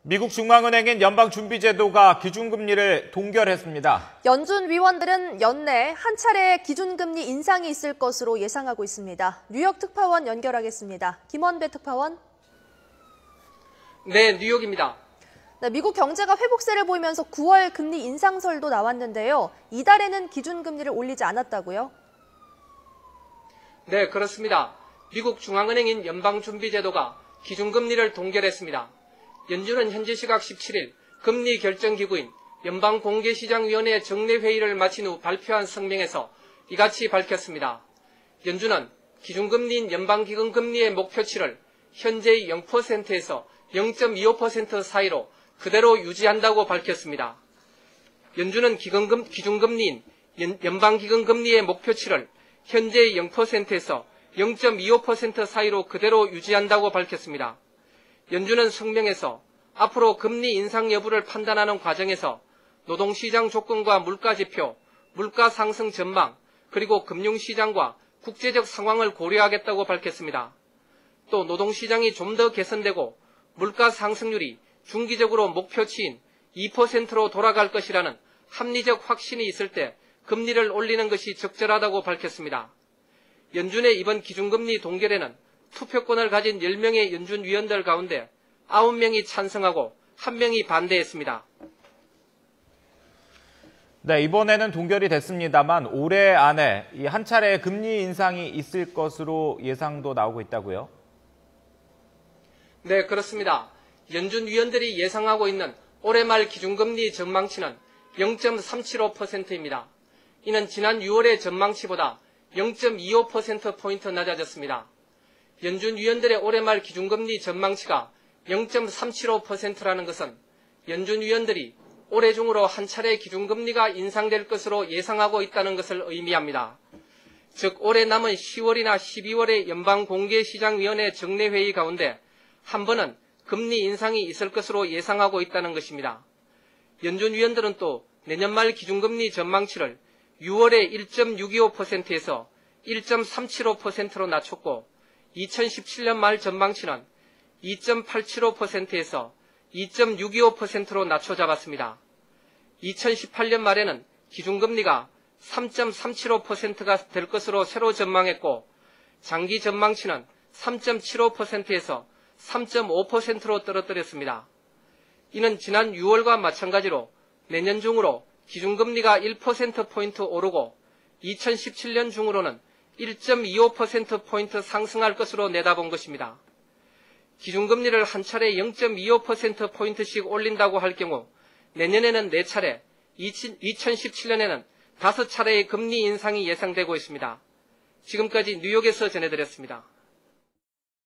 미국 중앙은행인 연방준비제도가 기준금리를 동결했습니다. 연준 위원들은 연내 한 차례 기준금리 인상이 있을 것으로 예상하고 있습니다. 뉴욕 특파원 연결하겠습니다. 김원배 특파원. 네, 뉴욕입니다. 네, 미국 경제가 회복세를 보이면서 9월 금리 인상설도 나왔는데요. 이달에는 기준금리를 올리지 않았다고요? 네, 그렇습니다. 미국 중앙은행인 연방준비제도가 기준금리를 동결했습니다. 연준은 현지 시각 17일 금리 결정기구인 연방공개시장위원회 정례회의를 마친 후 발표한 성명에서 이같이 밝혔습니다. 연준은 기준금리인 연방기금금리의 목표치를 현재의 0%에서 0.25% 사이로 그대로 유지한다고 밝혔습니다. 연준은 기준금리인 연방기금금리의 목표치를 현재의 0%에서 0.25% 사이로 그대로 유지한다고 밝혔습니다. 연준은 성명에서 앞으로 금리 인상 여부를 판단하는 과정에서 노동시장 조건과 물가지표, 물가 상승 전망, 그리고 금융시장과 국제적 상황을 고려하겠다고 밝혔습니다. 또 노동시장이 좀 더 개선되고 물가 상승률이 중기적으로 목표치인 2%로 돌아갈 것이라는 합리적 확신이 있을 때 금리를 올리는 것이 적절하다고 밝혔습니다. 연준의 이번 기준금리 동결에는 투표권을 가진 10명의 연준 위원들 가운데 9명이 찬성하고 1명이 반대했습니다. 네, 이번에는 동결이 됐습니다만 올해 안에 이 한 차례 금리 인상이 있을 것으로 예상도 나오고 있다고요? 네, 그렇습니다. 연준 위원들이 예상하고 있는 올해 말 기준금리 전망치는 0.375%입니다. 이는 지난 6월의 전망치보다 0.25%포인트 낮아졌습니다. 연준 위원들의 올해 말 기준금리 전망치가 0.375%라는 것은 연준 위원들이 올해 중으로 한 차례 기준금리가 인상될 것으로 예상하고 있다는 것을 의미합니다. 즉 올해 남은 10월이나 12월의 연방공개시장위원회 정례회의 가운데 한 번은 금리 인상이 있을 것으로 예상하고 있다는 것입니다. 연준 위원들은 또 내년 말 기준금리 전망치를 6월에 1.625%에서 1.375%로 낮췄고 2017년 말 전망치는 2.875%에서 2.625%로 낮춰 잡았습니다. 2018년 말에는 기준금리가 3.375%가 될 것으로 새로 전망했고 장기 전망치는 3.75%에서 3.5%로 떨어뜨렸습니다. 이는 지난 6월과 마찬가지로 내년 중으로 기준금리가 1%포인트 오르고 2017년 중으로는 1.25%포인트 상승할 것으로 내다본 것입니다. 기준금리를 한 차례 0.25%포인트씩 올린다고 할 경우 내년에는 4차례, 2017년에는 5차례의 금리 인상이 예상되고 있습니다. 지금까지 뉴욕에서 전해드렸습니다.